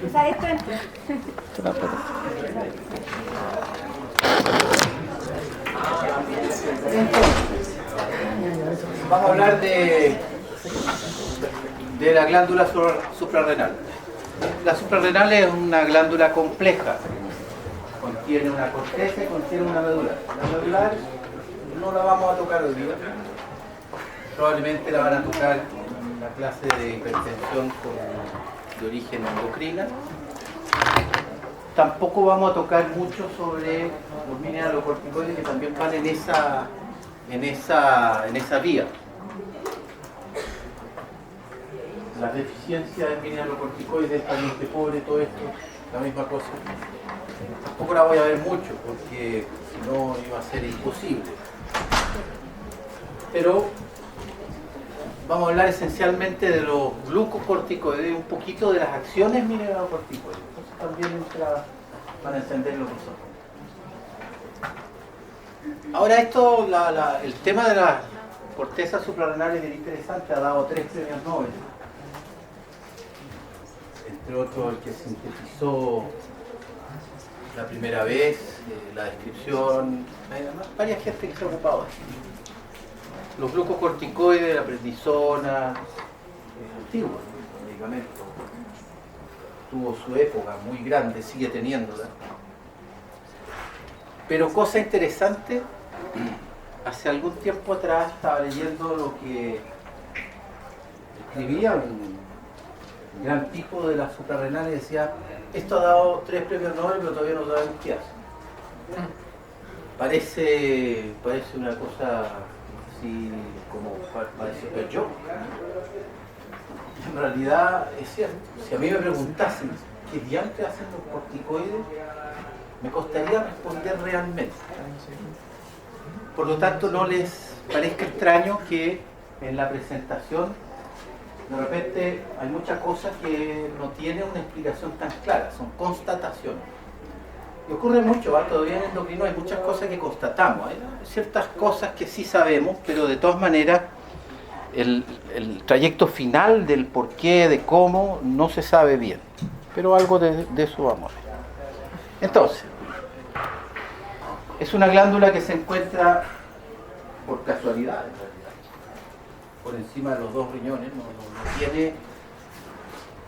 Quizás esto entra. Vamos a hablar de la glándula suprarrenal. La suprarrenal es una glándula compleja. Contiene una corteza y contiene una medular. La medular no la vamos a tocar hoy día. Probablemente la van a tocar en la clase de hipertensión de origen endocrina. Tampoco vamos a tocar mucho sobre los mineralocorticoides que también van en esa vía. Las deficiencias de mineralocorticoides, paciente pobre, todo esto, la misma cosa. Tampoco la voy a ver mucho porque si no iba a ser imposible. Pero vamos a hablar esencialmente de los glucocorticoides, un poquito de las acciones mineralocorticoides. Entonces también para entender lo que son. Ahora esto, el tema de las cortezas suprarrenales es interesante, ha dado 3 premios Nobel. Entre otros el que sintetizó la primera vez, la descripción, hay varias gente que se ha ocupado de esto. Los glucocorticoides, la prednisona, antiguo, el medicamento, tuvo su época muy grande, sigue teniéndola. Pero cosa interesante, hace algún tiempo atrás estaba leyendo lo que escribía un gran tipo de las suprarrenales y decía: esto ha dado 3 premios Nobel, pero todavía no sabemos qué hace. Parece una cosa así como parece yo. En realidad es cierto. Si a mí me preguntasen qué diantre hacen los corticoides, me costaría responder realmente. Por lo tanto, no les parezca extraño que en la presentación de repente hay muchas cosas que no tienen una explicación tan clara, son constataciones. Y ocurre mucho, todavía en endocrino hay muchas cosas que constatamos, hay ciertas cosas que sí sabemos, pero de todas maneras el trayecto final del por qué, de cómo, no se sabe bien. Pero algo de eso vamos a ver. Entonces, es una glándula que se encuentra por casualidad, en realidad, por encima de los 2 riñones, no tiene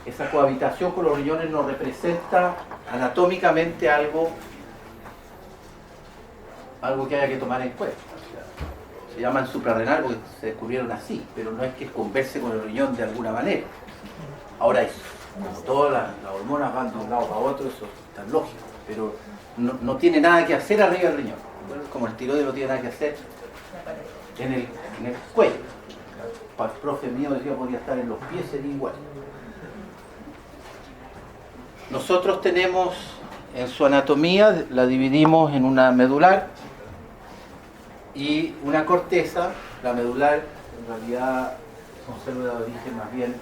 esa cohabitación con los riñones, no representa anatómicamente algo que haya que tomar en cuenta. Se llaman suprarrenal porque se descubrieron así, pero no es que converse con el riñón de alguna manera. Ahora, como todas las hormonas van de un lado para otro, eso es tan lógico, pero no tiene nada que hacer arriba del riñón. Bueno, como el tiroides no tiene nada que hacer en el cuello. Para el profe mío decía que podría estar en los pies, sería igual. Nosotros tenemos en su anatomía, la dividimos en una medular y una corteza. La medular en realidad son células de origen más bien,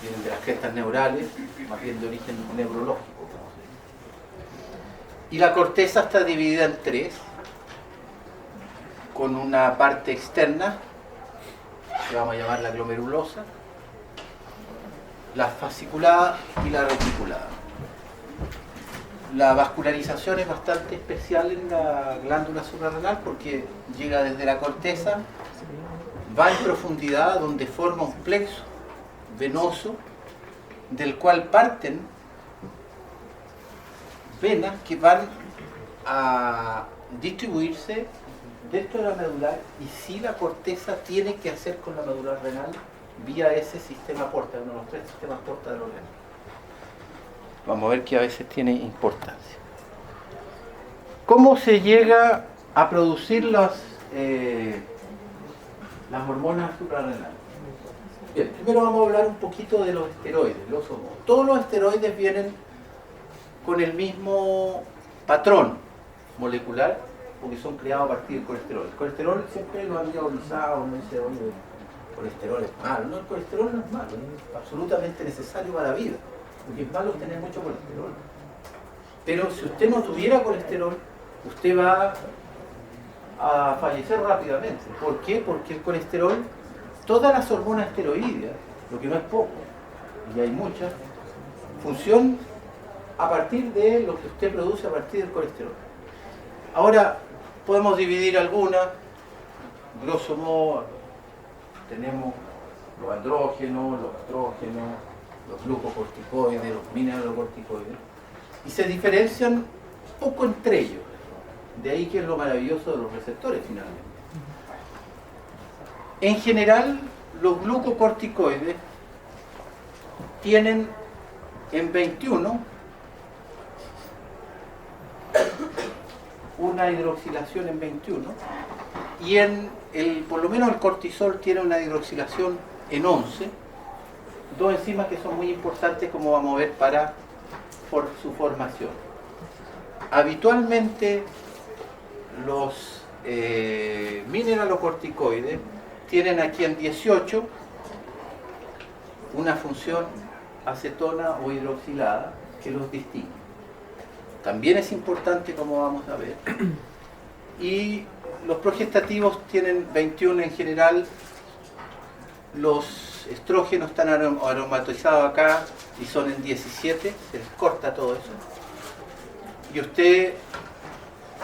vienen de las crestas neurales, más bien de origen neurológico. Y la corteza está dividida en 3, con una parte externa, que vamos a llamar la glomerulosa, la fasciculada y la reticulada. La vascularización es bastante especial en la glándula suprarrenal porque llega desde la corteza, va en profundidad donde forma un plexo venoso del cual parten venas que van a distribuirse dentro de la medular, y si la corteza tiene que hacer con la medular renal vía ese sistema porta, uno de los 3 sistemas porta del organismo. Vamos a ver que a veces tiene importancia. ¿Cómo se llega a producir las hormonas suprarrenales? Bien, primero vamos a hablar un poquito de los esteroides, los hormonas. Todos los esteroides vienen con el mismo patrón molecular, porque son creados a partir del colesterol. El colesterol siempre lo han diabolizado, no dice, oye, el colesterol es malo. No, el colesterol no es malo, es absolutamente necesario para la vida, porque es malo tener mucho colesterol. Pero si usted no tuviera colesterol, usted va a fallecer rápidamente. ¿Por qué? Porque el colesterol, todas las hormonas esteroideas, lo que no es poco, y hay muchas, función a partir de lo que usted produce a partir del colesterol. Ahora, podemos dividir algunas, grosso modo, tenemos los andrógenos, los estrógenos, los glucocorticoides, los mineralocorticoides, y se diferencian poco entre ellos. De ahí que es lo maravilloso de los receptores finalmente. En general, los glucocorticoides tienen en 21 una hidroxilación en 21 y por lo menos el cortisol tiene una hidroxilación en 11, dos enzimas que son muy importantes, como vamos a ver, para su formación. Habitualmente los mineralocorticoides tienen aquí en 18 una función acetona o hidroxilada que los distingue. También es importante, como vamos a ver. Y los progestativos tienen 21 en general. Los estrógenos están aromatizados acá y son en 17, se les corta todo eso. Y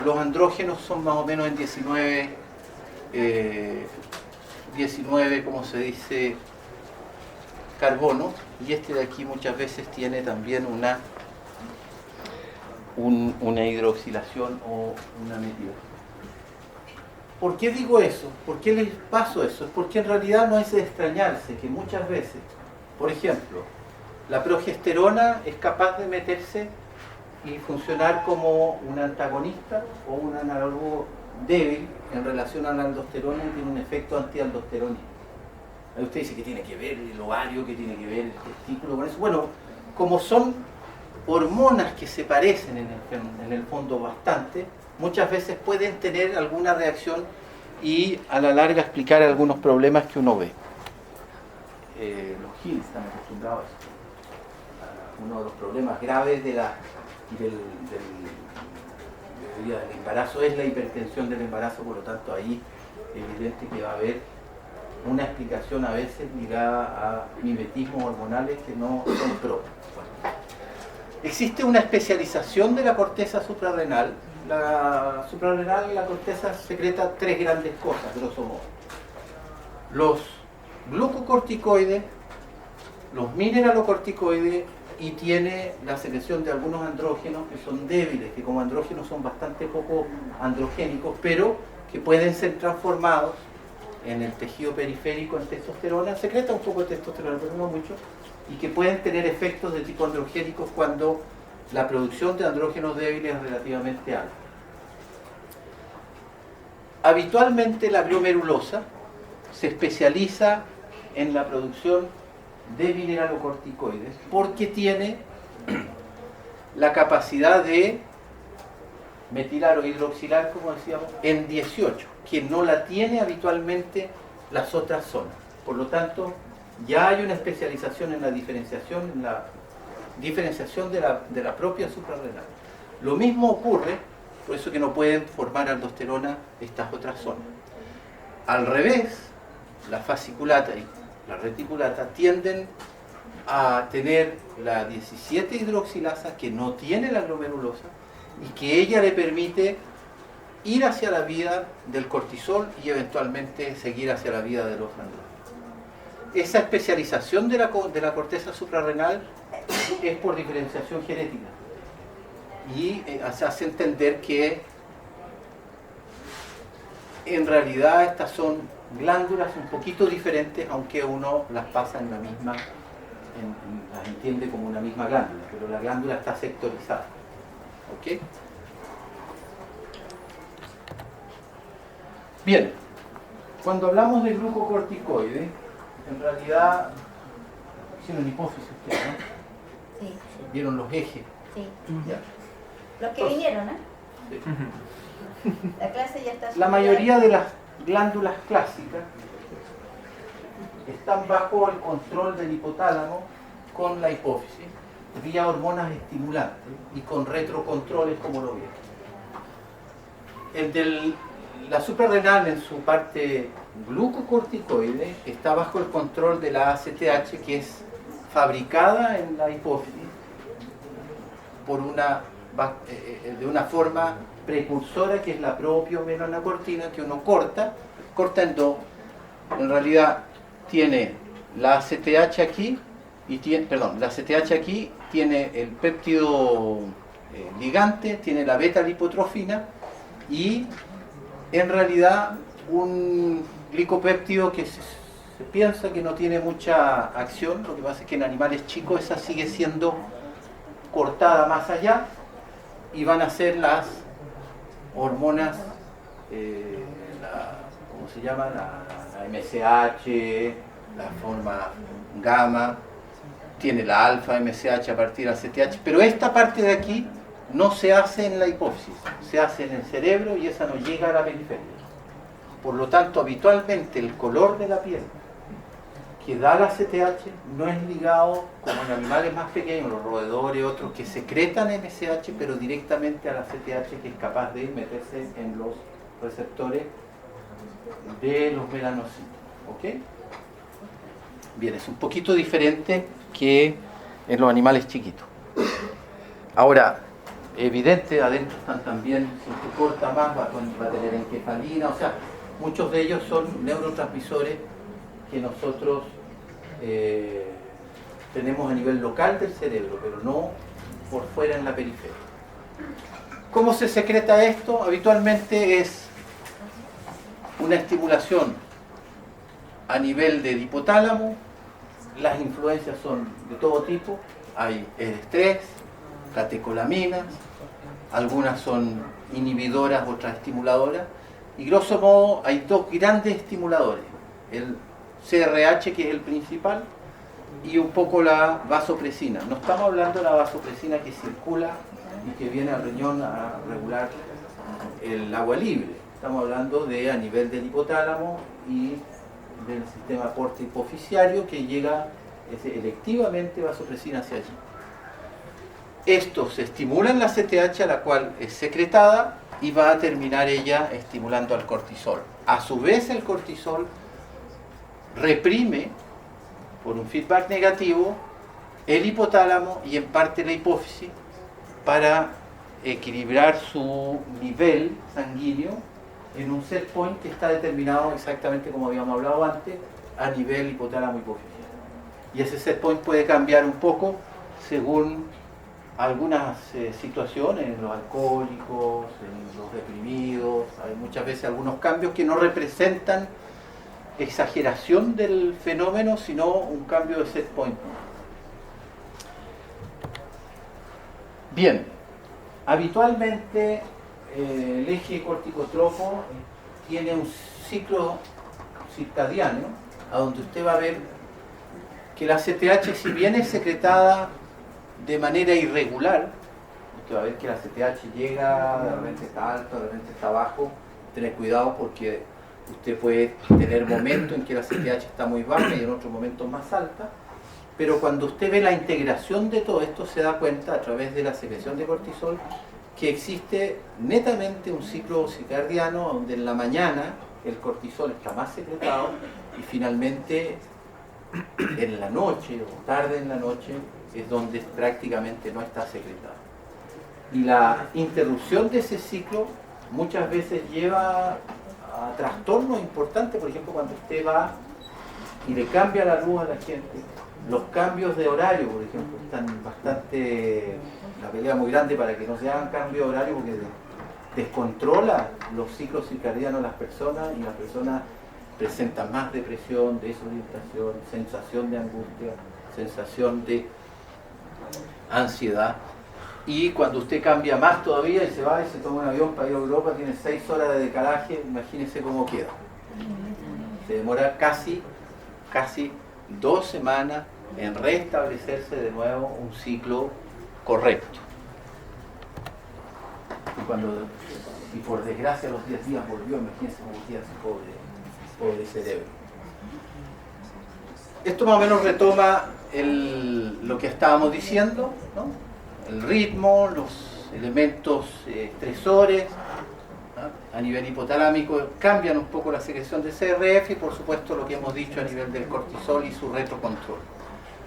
los andrógenos son más o menos en 19, como se dice, carbono, y este de aquí muchas veces tiene también una hidroxilación o una metida. ¿Por qué digo eso? ¿Por qué les paso eso? Es porque en realidad no es de extrañarse que muchas veces, por ejemplo, la progesterona es capaz de meterse y funcionar como un antagonista o un análogo débil en relación a la aldosterona y tiene un efecto antialdosterónico. Ahí usted dice que tiene que ver el ovario, que tiene que ver el testículo con eso. Bueno, como son hormonas que se parecen en el fondo bastante, muchas veces pueden tener alguna reacción y a la larga explicar algunos problemas que uno ve. Los Hills están acostumbrados a eso. Uno de los problemas graves del embarazo es la hipertensión del embarazo, por lo tanto ahí es evidente que va a haber una explicación a veces ligada a mimetismos hormonales que no son propios. Existe una especialización de la corteza suprarrenal. La suprarrenal, la corteza secreta tres grandes cosas, grosso modo. Los glucocorticoides, los mineralocorticoides, y tiene la secreción de algunos andrógenos que son débiles, que como andrógenos son bastante poco androgénicos, pero que pueden ser transformados en el tejido periférico en testosterona, secreta un poco de testosterona, pero no mucho, y que pueden tener efectos de tipo androgénicos cuando la producción de andrógenos débiles es relativamente alta. Habitualmente la glomerulosa se especializa en la producción de mineralocorticoides porque tiene la capacidad de metilar o hidroxilar, como decíamos, en 18, que no la tiene habitualmente las otras zonas. Por lo tanto, ya hay una especialización en la diferenciación, de la propia suprarrenal. Lo mismo ocurre, por eso que no pueden formar aldosterona estas otras zonas. Al revés, la fasciculata y la reticulata tienden a tener la 17 hidroxilasa que no tiene la glomerulosa y que ella le permite ir hacia la vía del cortisol y eventualmente seguir hacia la vía de los andrógenos. Esa especialización de la corteza suprarrenal es por diferenciación genética y se hace entender que en realidad estas son glándulas un poquito diferentes, aunque uno las pasa en la misma, las entiende como una misma glándula, pero la glándula está sectorizada. ¿Ok? Bien, cuando hablamos de glucocorticoides, en realidad hicieron hipófisis ustedes, ¿no? Sí. Vieron los ejes. Sí. Ya. Los que vinieron, ¿eh? Sí. La clase ya está. La mayoría de las glándulas clásicas están bajo el control del hipotálamo con la hipófisis, vía hormonas estimulantes y con retrocontroles como lo vieron. La suprarrenal en su parte glucocorticoide está bajo el control de la ACTH, que es fabricada en la hipófisis por de una forma precursora, que es la propiomelanocortina, que uno corta en dos. En realidad tiene la ACTH aquí, la ACTH aquí, tiene el péptido ligante, tiene la beta-lipotrofina y en realidad un glicopéptido que se piensa que no tiene mucha acción. Lo que pasa es que en animales chicos esa sigue siendo cortada más allá y van a ser las hormonas, ¿cómo se llama? La MSH, la forma gamma, tiene la alfa MSH a partir de la CTH, pero esta parte de aquí no se hace en la hipófisis, se hace en el cerebro y esa no llega a la periferia. Por lo tanto, habitualmente el color de la piel que da la CTH no es ligado, como en animales más pequeños, los roedores, otros que secretan MSH, pero directamente a la CTH, que es capaz de meterse en los receptores de los melanocitos. ¿Ok? Bien, es un poquito diferente que en los animales chiquitos. Ahora, evidente, adentro están también, si se corta más, va a tener encefalina, o sea, muchos de ellos son neurotransmisores que nosotros tenemos a nivel local del cerebro, pero no por fuera en la periferia. ¿Cómo se secreta esto? Habitualmente es una estimulación a nivel del hipotálamo. Las influencias son de todo tipo. Hay el estrés, catecolaminas, algunas son inhibidoras, otras estimuladoras, y grosso modo hay dos grandes estimuladores: el CRH, que es el principal, y un poco la vasopresina. No estamos hablando de la vasopresina que circula y que viene al riñón a regular el agua libre. Estamos hablando de a nivel del hipotálamo y del sistema porte hipofisiario, que llega electivamente vasopresina hacia allí. Estos estimulan la CTH, a la cual es secretada, y va a terminar ella estimulando al cortisol. A su vez, el cortisol reprime, por un feedback negativo, el hipotálamo y en parte la hipófisis para equilibrar su nivel sanguíneo en un set point que está determinado exactamente como habíamos hablado antes, a nivel hipotálamo hipofisial. Y ese set point puede cambiar un poco según algunas situaciones, en los alcohólicos, en los deprimidos. Hay muchas veces algunos cambios que no representan exageración del fenómeno, sino un cambio de set point. Bien, habitualmente el eje corticotropo tiene un ciclo circadiano, a donde usted va a ver que la CTH, si bien es secretada de manera irregular, usted va a ver que la CTH llega, de repente está alto, de repente está bajo. Tener cuidado porque usted puede tener momentos en que la CTH está muy baja y en otros momentos más alta, pero cuando usted ve la integración de todo esto, se da cuenta a través de la secreción de cortisol que existe netamente un ciclo circadiano donde en la mañana el cortisol está más secretado y finalmente en la noche o tarde en la noche es donde prácticamente no está secretado. Y la interrupción de ese ciclo muchas veces lleva a trastornos importantes. Por ejemplo, cuando usted va y le cambia la luz a la gente, los cambios de horario, por ejemplo, están bastante, la pelea muy grande para que no se hagan cambios de horario, porque descontrola los ciclos circadianos de las personas, y las personas presentan más depresión, desorientación, sensación de angustia, sensación de ansiedad. Y cuando usted cambia más todavía y se va y se toma un avión para ir a Europa, tiene 6 horas de decalaje, imagínese cómo queda. Se demora casi 2 semanas en restablecerse de nuevo un ciclo correcto. Y por desgracia a los 10 días volvió, imagínese cómo queda ese pobre cerebro. Esto más o menos retoma lo que estábamos diciendo, ¿no? El ritmo, los elementos estresores, ¿no? A nivel hipotalámico cambian un poco la secreción de CRF y por supuesto lo que hemos dicho a nivel del cortisol y su retrocontrol.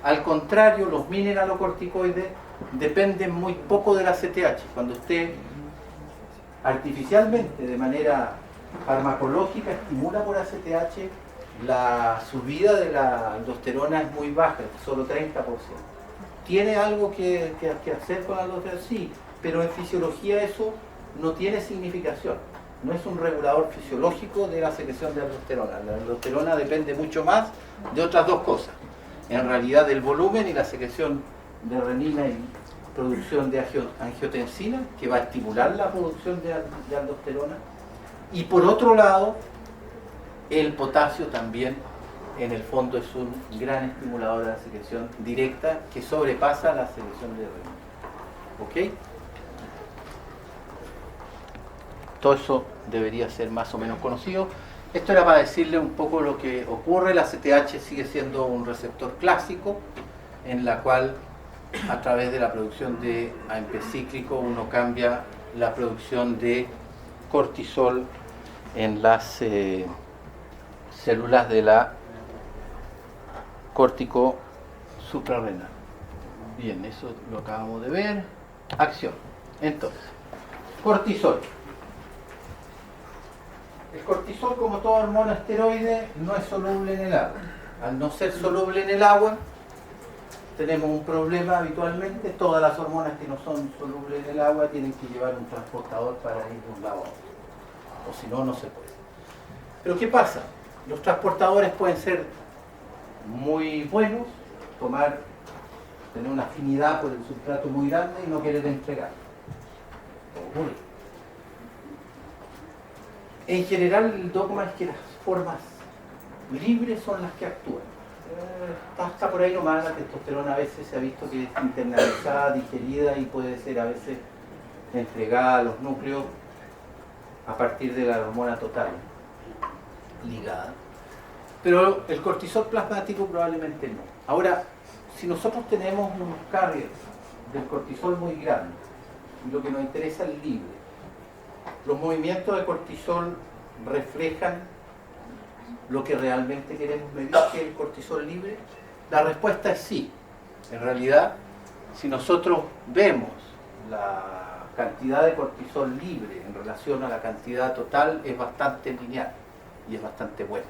Al contrario, los mineralocorticoides dependen muy poco del ACTH. Cuando usted artificialmente, de manera farmacológica, estimula por ACTH, la subida de la aldosterona es muy baja, solo 30%. ¿Tiene algo que hacer con la aldosterona? Sí, pero en fisiología eso no tiene significación. No es un regulador fisiológico de la secreción de aldosterona. La aldosterona depende mucho más de otras dos cosas. En realidad del volumen y la secreción de renina y producción de angiotensina, que va a estimular la producción de aldosterona. Y por otro lado, el potasio también, en el fondo, es un gran estimulador de la secreción directa que sobrepasa la secreción de renina. ¿Ok? Todo eso debería ser más o menos conocido. Esto era para decirle un poco lo que ocurre. La ACTH sigue siendo un receptor clásico, en la cual a través de la producción de AMP cíclico uno cambia la producción de cortisol en las células de la córtico suprarrenal. Bien, eso lo acabamos de ver. Acción. Entonces, cortisol. El cortisol, como toda hormona esteroide, no es soluble en el agua. Al no ser soluble en el agua, tenemos un problema habitualmente. Todas las hormonas que no son solubles en el agua tienen que llevar un transportador para ir de un lado a otro. O si no, no se puede. Pero ¿qué pasa? Los transportadores pueden ser muy buenos, tener una afinidad por el sustrato muy grande y no querer entregar. Ocurre. En general, el dogma es que las formas libres son las que actúan. Está por ahí nomás. La testosterona a veces se ha visto que es internalizada, digerida y puede ser a veces entregada a los núcleos a partir de la hormona total ligada. Pero el cortisol plasmático probablemente no. Ahora, si nosotros tenemos unos carriers del cortisol muy grandes, y lo que nos interesa es libre, ¿los movimientos de cortisol reflejan lo que realmente queremos medir, que es el cortisol libre? La respuesta es sí. En realidad, si nosotros vemos la cantidad de cortisol libre en relación a la cantidad total, es bastante lineal y es bastante buena.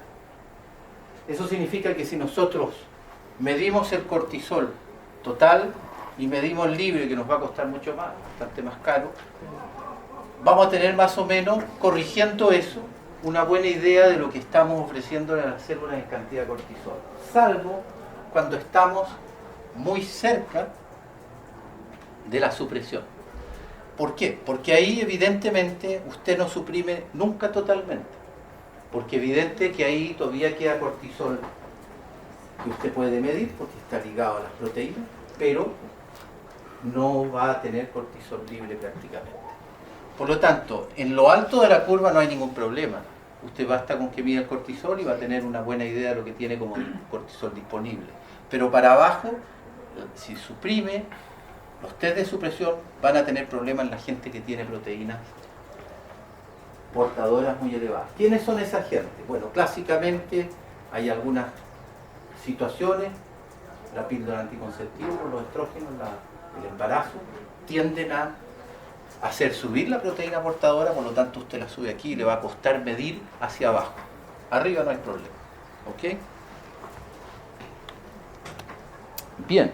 Eso significa que si nosotros medimos el cortisol total y medimos libre, que nos va a costar mucho más, bastante más caro, vamos a tener más o menos, corrigiendo eso, una buena idea de lo que estamos ofreciendo a las células en cantidad de cortisol, salvo cuando estamos muy cerca de la supresión. ¿Por qué? Porque ahí evidentemente usted no suprime nunca totalmente, porque evidente que ahí todavía queda cortisol que usted puede medir porque está ligado a las proteínas, pero no va a tener cortisol libre prácticamente. Por lo tanto, en lo alto de la curva no hay ningún problema. Usted basta con que mida el cortisol y va a tener una buena idea de lo que tiene como cortisol disponible. Pero para abajo, si suprime, los test de supresión van a tener problemas en la gente que tiene proteínas portadoras muy elevadas. ¿Quiénes son esa gente? Bueno, clásicamente hay algunas situaciones, la píldora anticonceptiva, los estrógenos, el embarazo, tienden a hacer subir la proteína portadora, por lo tanto usted la sube aquí y le va a costar medir hacia abajo. Arriba no hay problema. ¿Ok? Bien.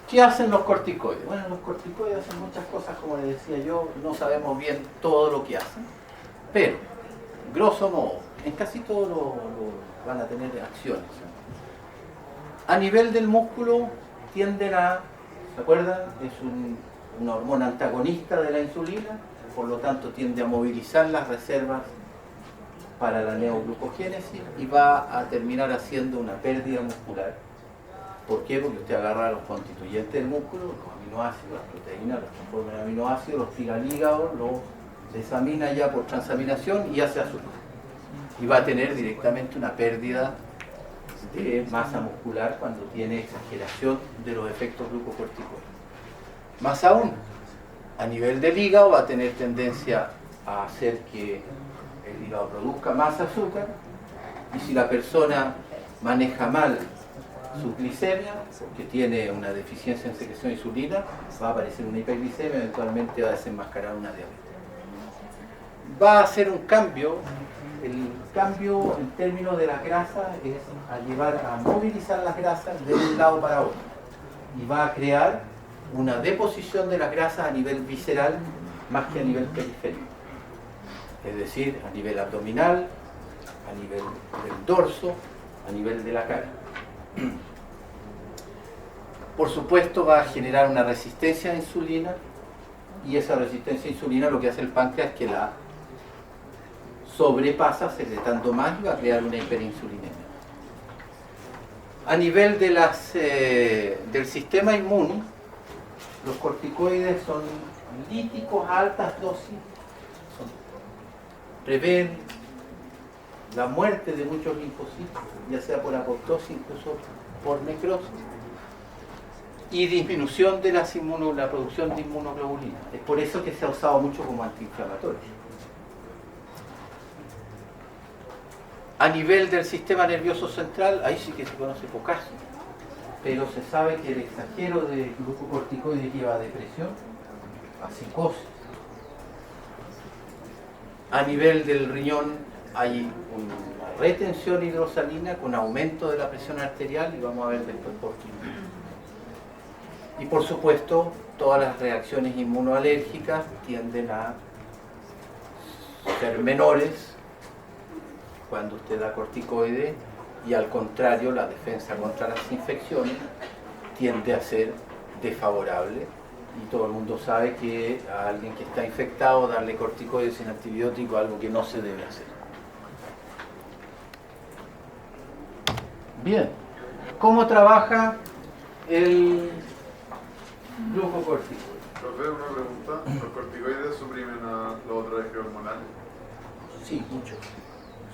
¿Qué hacen los corticoides? Bueno, los corticoides hacen muchas cosas, como les decía yo, no sabemos bien todo lo que hacen, pero, grosso modo, en casi todo lo van a tener acciones. A nivel del músculo tienden a, ¿se acuerdan? Es una hormona antagonista de la insulina, por lo tanto tiende a movilizar las reservas para la neoglucogénesis y va a terminar haciendo una pérdida muscular. ¿Por qué? Porque usted agarra los constituyentes del músculo, los aminoácidos, las proteínas, los transforma en aminoácidos, los tira al hígado, los desamina ya por transaminación y hace azúcar. Y va a tener directamente una pérdida de masa muscular cuando tiene exageración de los efectos glucocorticoides. Más aún, a nivel del hígado va a tener tendencia a hacer que el hígado produzca más azúcar, y si la persona maneja mal su glicemia, que tiene una deficiencia en secreción de insulina, va a aparecer una hiperglicemia, eventualmente va a desenmascarar una diabetes. Va a hacer un cambio, el cambio en términos de las grasas es a llevar a movilizar las grasas de un lado para otro y va a crear una deposición de las grasas a nivel visceral más que a nivel periférico, es decir, a nivel abdominal, a nivel del dorso, a nivel de la cara. Por supuesto va a generar una resistencia a la insulina y esa resistencia a la insulina lo que hace el páncreas es que la sobrepasa secretando más y va a crear una hiperinsulinemia. A nivel de del sistema inmune, los corticoides son líticos a altas dosis, prevén la muerte de muchos linfocitos, ya sea por apoptosis, incluso por necrosis, y disminución de la producción de inmunoglobulina. Es por eso que se ha usado mucho como antiinflamatorio. A nivel del sistema nervioso central, ahí sí que se conoce pocaso, pero se sabe que el exagero de glucocorticoides lleva a depresión, a psicosis. A nivel del riñón hay una retención hidrosalina con aumento de la presión arterial y vamos a ver después por qué. Y por supuesto, todas las reacciones inmunoalérgicas tienden a ser menores cuando usted da corticoides y al contrario, la defensa contra las infecciones tiende a ser desfavorable y todo el mundo sabe que a alguien que está infectado darle corticoides sin antibiótico es algo que no se debe hacer. Bien, ¿cómo trabaja el glucocorticoide? Profe, una pregunta. ¿Los corticoides suprimen a los otros ejes hormonales? Sí, mucho.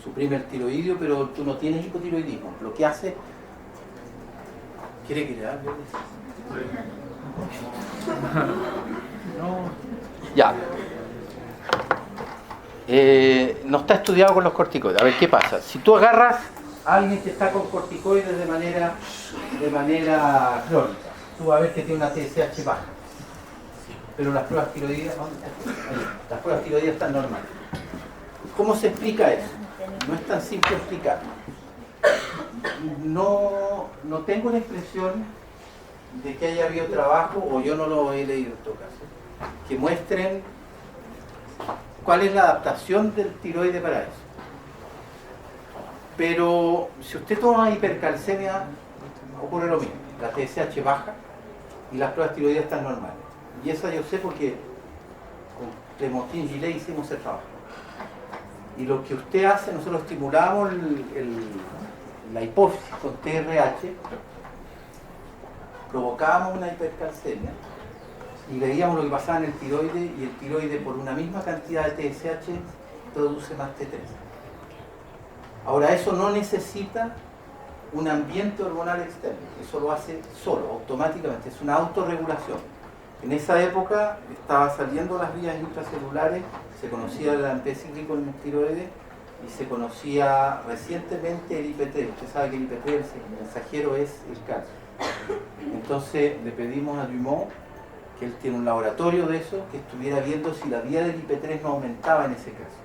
Suprime el tiroidio, pero tú no tienes hipotiroidismo. Lo que hace... ¿Quiere que le hable? No. Ya. No está estudiado con los corticoides. A ver, ¿qué pasa? Si tú agarras a alguien que está con corticoides de manera crónica, tú vas a ver que tiene una TSH baja. Pero las pruebas tiroideas, las pruebas tiroideas están normales. ¿Cómo se explica eso? No es tan simple explicar. No tengo la impresión de que haya habido trabajo, o yo no lo he leído en todo caso, que muestren cuál es la adaptación del tiroide para eso. Pero si usted toma hipercalcemia, ocurre lo mismo. La TSH baja y las pruebas tiroideas están normales. Y eso yo sé porque con Clementine Gillet hicimos el trabajo. Y lo que usted hace, nosotros estimulamos la hipófisis con TRH, provocábamos una hipercalcemia y veíamos lo que pasaba en el tiroide, y el tiroide por una misma cantidad de TSH produce más T3. Ahora, eso no necesita un ambiente hormonal externo, eso lo hace solo, automáticamente, es una autorregulación. En esa época estaba saliendo las vías intracelulares, se conocía el anticíclico en el tiroides y se conocía recientemente el IP3. Usted sabe que el IP3, el mensajero, es el calcio. Entonces le pedimos a Dumont, que él tiene un laboratorio de eso, que estuviera viendo si la vía del IP3 no aumentaba en ese caso.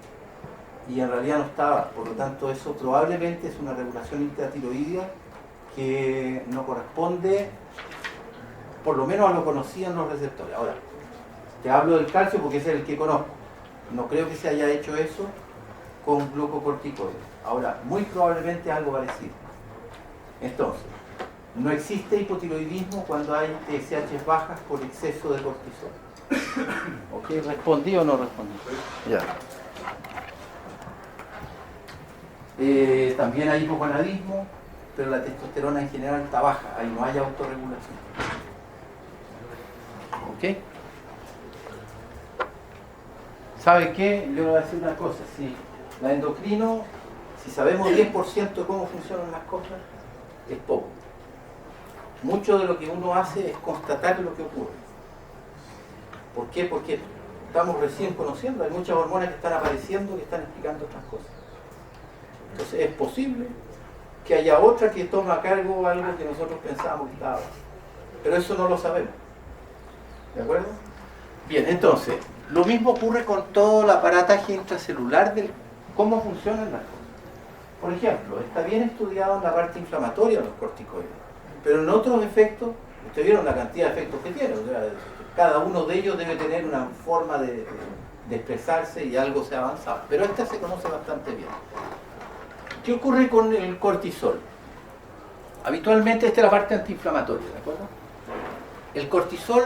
Y en realidad no estaba, por lo tanto eso probablemente es una regulación intratiroidea que no corresponde, por lo menos a lo conocido los receptores. Ahora, te hablo del calcio porque ese es el que conozco. No creo que se haya hecho eso con glucocorticoides. Ahora, muy probablemente algo parecido. Entonces, no existe hipotiroidismo cuando hay TSH bajas por exceso de cortisol. ¿Ok? ¿Respondí o no respondí? Ya. También hay hipogonadismo, pero la testosterona en general está baja, ahí no hay autorregulación. ¿Ok? ¿Sabe qué? Yo le voy a decir una cosa. Si la endocrino, si sabemos 10% de cómo funcionan las cosas, es poco. Mucho de lo que uno hace es constatar lo que ocurre. ¿Por qué? Porque estamos recién conociendo, hay muchas hormonas que están apareciendo que están explicando otras cosas. Entonces es posible que haya otra que toma a cargo algo que nosotros pensábamos que estaba. Pero eso no lo sabemos. ¿De acuerdo? Bien, entonces, lo mismo ocurre con todo el aparataje intracelular de cómo funcionan las cosas. Por ejemplo, está bien estudiado en la parte inflamatoria de los corticoides, pero en otros efectos, ustedes vieron la cantidad de efectos que tiene, o sea, cada uno de ellos debe tener una forma de expresarse y algo se ha avanzado, pero esta se conoce bastante bien. ¿Qué ocurre con el cortisol? Habitualmente esta es la parte antiinflamatoria, ¿de acuerdo? El cortisol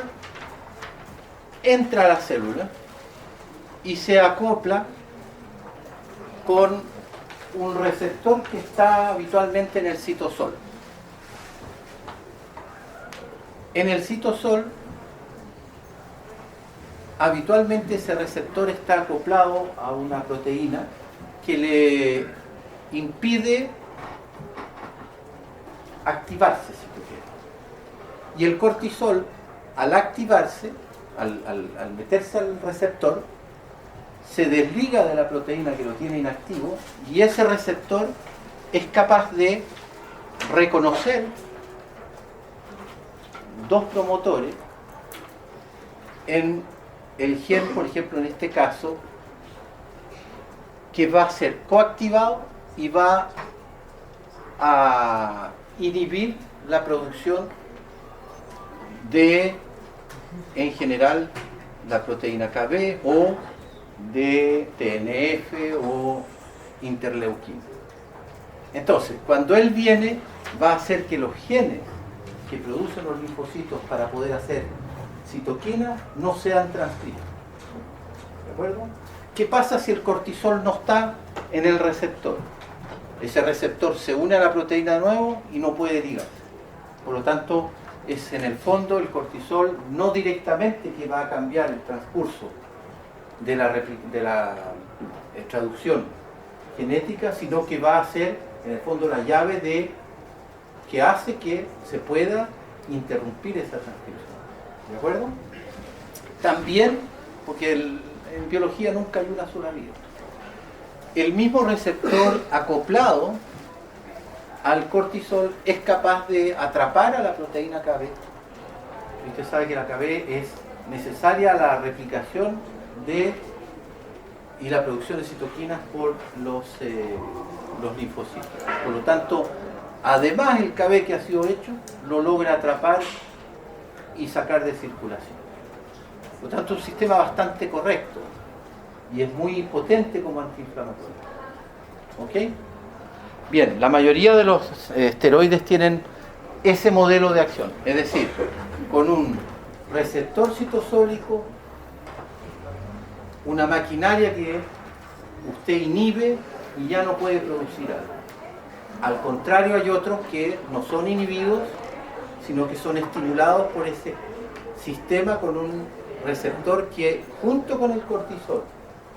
entra a la célula y se acopla con un receptor que está habitualmente en el citosol. En el citosol, habitualmente ese receptor está acoplado a una proteína que le impide activarse, si tú quieres. Y el cortisol, al activarse, al meterse al receptor, se desliga de la proteína que lo tiene inactivo y ese receptor es capaz de reconocer dos promotores en el gen, por ejemplo, en este caso, que va a ser coactivado y va a inhibir la producción de, en general, la proteína KB o de TNF o interleuquina. Entonces, cuando él viene, va a hacer que los genes que producen los linfocitos para poder hacer citoquina no sean transcritos. ¿De acuerdo? ¿Qué pasa si el cortisol no está en el receptor? Ese receptor se une a la proteína de nuevo y no puede ligarse. Por lo tanto, es en el fondo el cortisol no directamente que va a cambiar el transcurso de la traducción genética, sino que va a ser en el fondo la llave que hace que se pueda interrumpir esa transcripción. ¿De acuerdo? También, porque en biología nunca hay una sola vida, el mismo receptor acoplado al cortisol es capaz de atrapar a la proteína KB. Usted sabe que la KB es necesaria a la replicación y la producción de citoquinas por los linfocitos. Por lo tanto, además el KB que ha sido hecho lo logra atrapar y sacar de circulación. Por lo tanto, un sistema bastante correcto y es muy potente como antiinflamatorio. ¿Ok? Bien, la mayoría de los esteroides tienen ese modelo de acción, es decir, con un receptor citosólico, una maquinaria que usted inhibe y ya no puede producir algo. Al contrario, hay otros que no son inhibidos, sino que son estimulados por ese sistema con un receptor que, junto con el cortisol,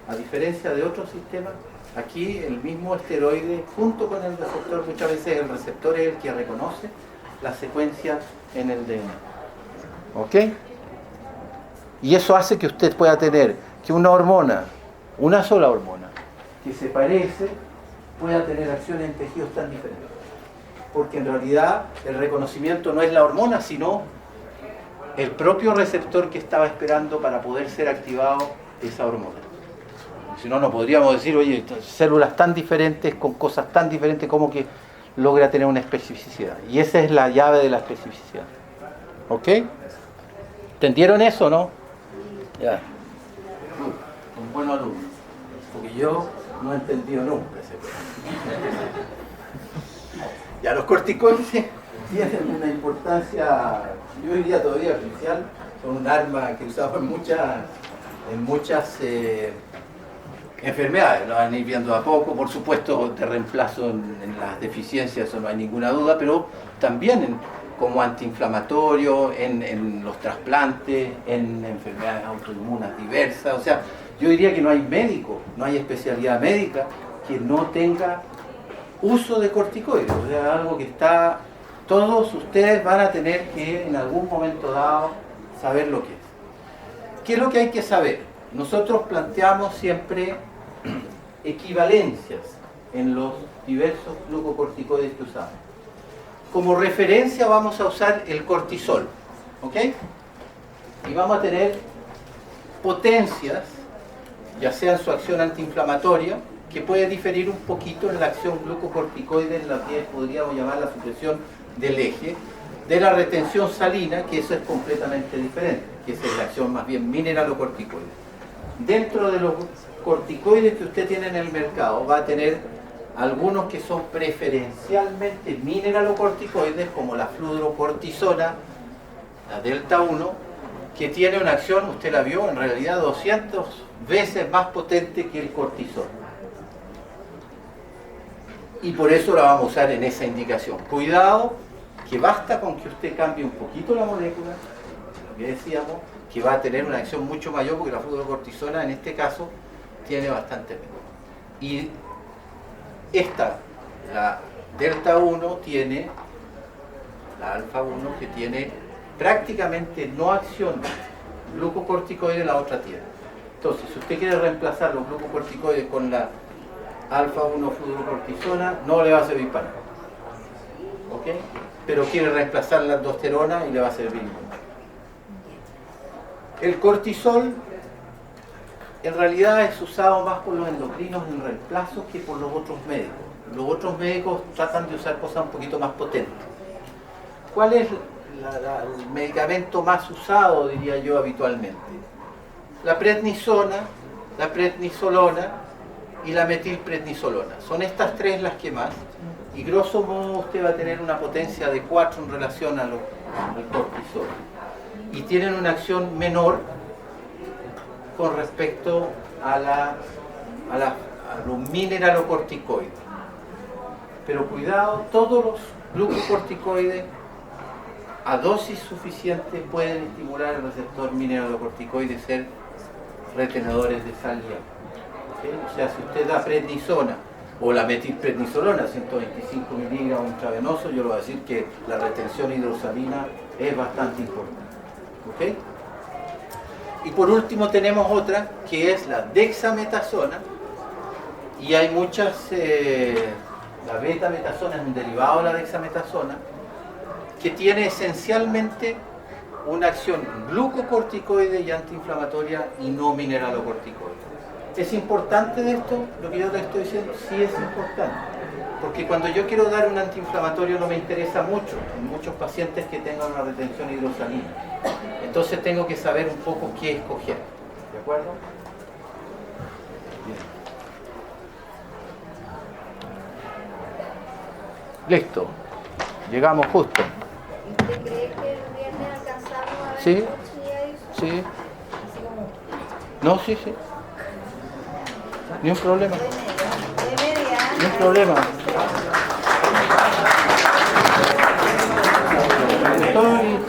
a diferencia de otros sistemas, aquí el mismo esteroide, junto con el receptor, muchas veces el receptor es el que reconoce la secuencia en el DNA. ¿Ok? Y eso hace que usted pueda tener que una hormona, una sola hormona, que se parece, pueda tener acciones en tejidos tan diferentes. Porque en realidad el reconocimiento no es la hormona, sino el propio receptor que estaba esperando para poder ser activado esa hormona. Si no, no podríamos decir, oye, células tan diferentes, con cosas tan diferentes, como que logra tener una especificidad. Y esa es la llave de la especificidad. ¿Ok? ¿Entendieron eso, no? Ya. Un buen alumno. Porque yo no he entendido nunca ese tema. Ya, los corticoides tienen una importancia, yo diría todavía crucial, son un arma que usamos en muchas enfermedades, lo van a ir viendo a poco, por supuesto, de reemplazo en las deficiencias, eso no hay ninguna duda, pero también como antiinflamatorio, en los trasplantes, en enfermedades autoinmunes diversas. O sea, yo diría que no hay médico, no hay especialidad médica que no tenga uso de corticoides. O sea, algo que está, todos ustedes van a tener que en algún momento dado saber lo que es. ¿Qué es lo que hay que saber? Nosotros planteamos siempre equivalencias en los diversos glucocorticoides que usamos. Como referencia vamos a usar el cortisol, ¿ok? Y vamos a tener potencias, ya sea en su acción antiinflamatoria, que puede diferir un poquito en la acción glucocorticoide, en la que podríamos llamar la supresión del eje, de la retención salina, que eso es completamente diferente, que esa es la acción más bien mineralocorticoide. Dentro de los corticoides que usted tiene en el mercado, va a tener algunos que son preferencialmente mineralocorticoides, como la fludrocortisona, la delta 1, que tiene una acción, usted la vio, en realidad 200 veces más potente que el cortisol. Y por eso la vamos a usar en esa indicación. Cuidado, que basta con que usted cambie un poquito la molécula, lo que decíamos, que va a tener una acción mucho mayor, porque la fludrocortisona en este caso tiene bastante menos. Y esta, la delta 1, tiene, la alfa 1, que tiene prácticamente no acción glucocorticoide, la otra tiene. Entonces, si usted quiere reemplazar los glucocorticoides con la alfa 1 fludrocortisona, no le va a servir para nada. ¿Ok? Pero quiere reemplazar la aldosterona y le va a servir igual. El cortisol en realidad es usado más por los endocrinos en reemplazo que por los otros médicos. Los otros médicos tratan de usar cosas un poquito más potentes. ¿Cuál es el medicamento más usado, diría yo, habitualmente? La prednisona, la prednisolona y la metilprednisolona. Son estas tres las que más. Y grosso modo usted va a tener una potencia de 4 en relación al cortisol. Y tienen una acción menor con respecto a los mineralocorticoides. Pero cuidado, todos los glucocorticoides a dosis suficiente pueden estimular el receptor mineralocorticoide y ser retenedores de sal y agua. ¿Okay? O sea, si usted da prednisona o la metilprednisolona, 125 miligramos intravenoso, yo le voy a decir que la retención hidrosalina es bastante importante. ¿Okay? Y por último tenemos otra que es la dexametasona, y hay muchas, la betametasona es un derivado de la dexametasona, que tiene esencialmente una acción glucocorticoide y antiinflamatoria y no mineralocorticoide. ¿Es importante de esto? Lo que yo te estoy diciendo, sí es importante. Porque cuando yo quiero dar un antiinflamatorio no me interesa mucho, en muchos pacientes que tengan una retención hidrosalina. Entonces tengo que saber un poco qué escoger. ¿De acuerdo? Bien. Listo. Llegamos justo. ¿Y usted cree que el viernes alcanzamos a ver Sí. eso? Sí. Así como No, sí, sí. Ni un problema. de media. Ni un problema. Estoy...